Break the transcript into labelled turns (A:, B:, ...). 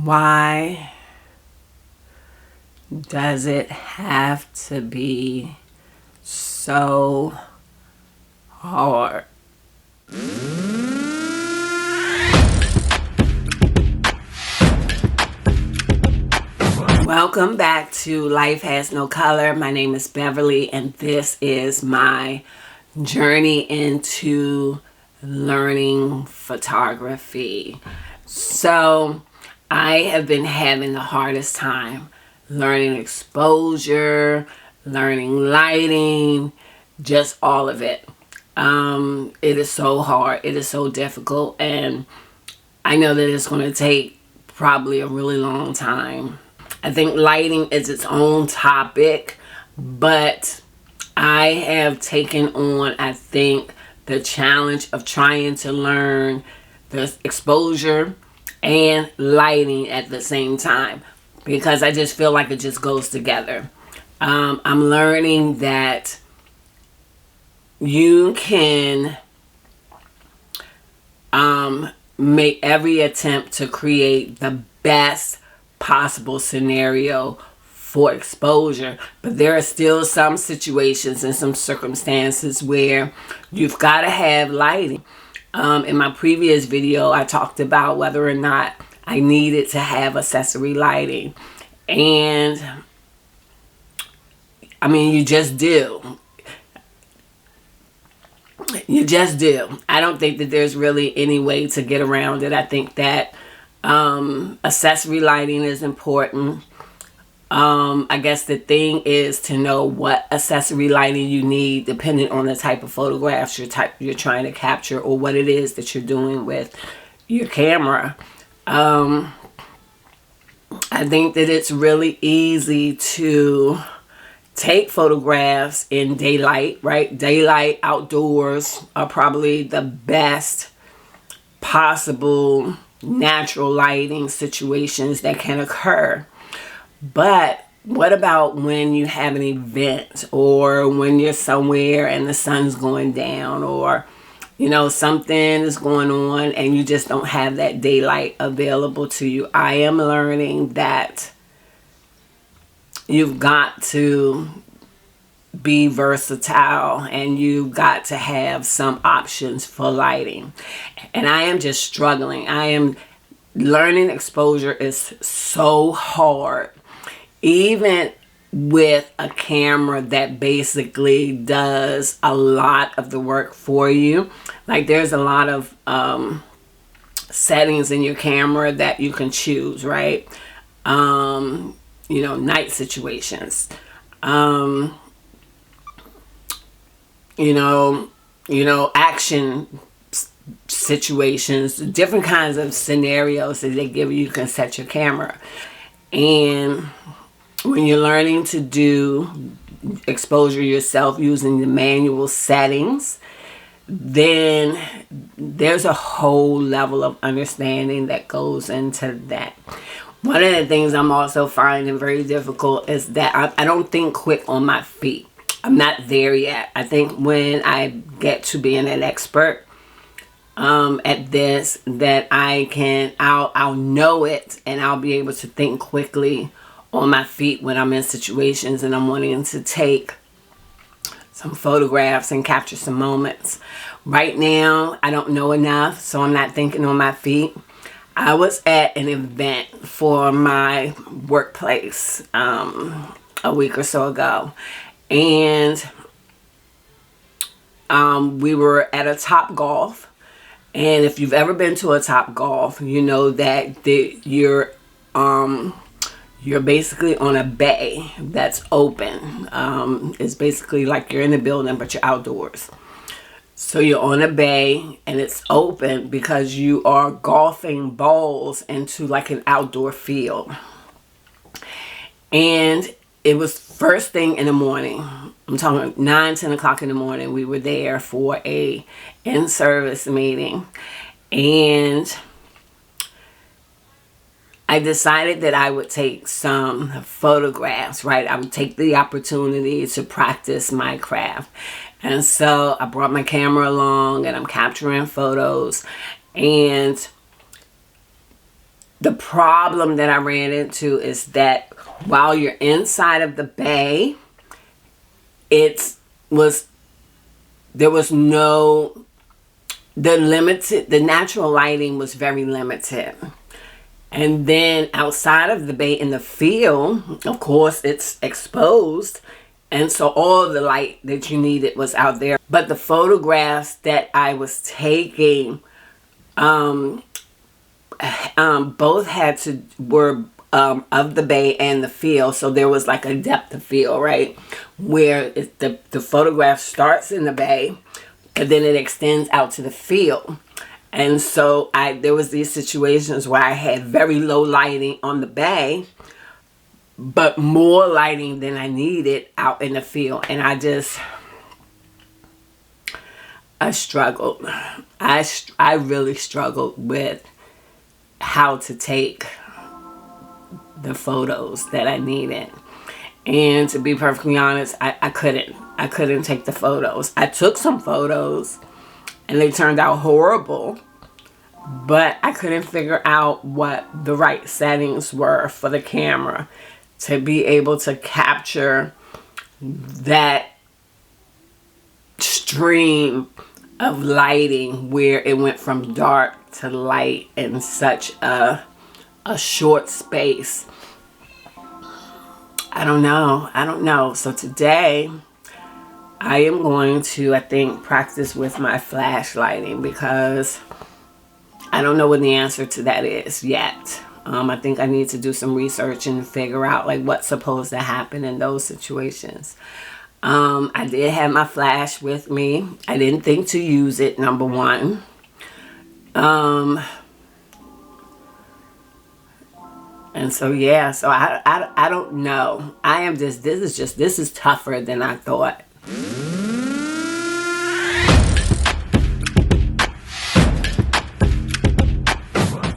A: Why does it have to be so hard? Welcome back to Life Has No Color. My name is Beverly, and this is my journey into learning photography. So I have been having the hardest time learning exposure, learning lighting, just all of it. It is so hard. It is so difficult, and I know that it's going to take probably a really long time. I think lighting is its own topic, but I have taken on, I think, the challenge of trying to learn the exposure and lighting at the same time, because I just feel like it just goes together. I'm learning that you can make every attempt to create the best possible scenario for exposure, but there are still some situations and some circumstances where you've got to have lighting. In my previous video, I talked about whether or not I needed to have accessory lighting, and I mean, you just do. You just do. I don't think that there's really any way to get around it. I think that accessory lighting is important. I guess the thing is to know what accessory lighting you need depending on the type of photographs you're trying to capture, or what it is that you're doing with your camera. I think that it's really easy to take photographs in daylight, right? Daylight, outdoors are probably the best possible natural lighting situations that can occur. But what about when you have an event, or when you're somewhere and the sun's going down, or something is going on and you just don't have that daylight available to you? I am learning that you've got to be versatile, and you've got to have some options for lighting. And I am just struggling. Learning exposure is so hard, even with a camera that basically does a lot of the work for you. Like, there's a lot of settings in your camera that you can choose, right? Night situations, action situations, different kinds of scenarios that they give you can set your camera. And when you're learning to do exposure yourself using the manual settings, then there's a whole level of understanding that goes into that. One of the things I'm also finding very difficult is that I don't think quick on my feet. I'm not there yet. I think when I get to being an expert at this, that I'll know it, and I'll be able to think quickly on my feet when I'm in situations and I'm wanting to take some photographs and capture some moments. Right now, I don't know enough, so I'm not thinking on my feet. I was at an event for my workplace a week or so ago, and we were at a Top Golf. And if you've ever been to a Top Golf, you know that you're basically on a bay that's open. It's basically like you're in a building, but you're outdoors. So you're on a bay, and it's open because you are golfing balls into like an outdoor field. And it was first thing in the morning. I'm talking 9-10 o'clock in the morning. We were there for a in-service meeting, and I decided that I would take some photographs, right? I would take the opportunity to practice my craft. And so I brought my camera along, and I'm capturing photos. And The problem that I ran into is that while you're inside of the bay, was there was no the natural lighting was very limited. And then outside of the bay in the field, of course, it's exposed. And so all the light that you needed was out there. But the photographs that I was taking, both were of the bay and the field. So there was like a depth of field, right? Where the photograph starts in the bay, but then it extends out to the field. And so there was these situations where I had very low lighting on the bay, but more lighting than I needed out in the field. And I struggled. I really struggled with how to take the photos that I needed. And to be perfectly honest, I couldn't take the photos. I took some photos and they turned out horrible, but I couldn't figure out what the right settings were for the camera to be able to capture that stream of lighting where it went from dark to light in such a short space. I don't know. So today I am going to, I think, practice with my flashlighting because I don't know what the answer to that is yet. I think I need to do some research and figure out like what's supposed to happen in those situations. I did have my flash with me. I didn't think to use it, number one. And so, yeah, so I don't know. This is tougher than I thought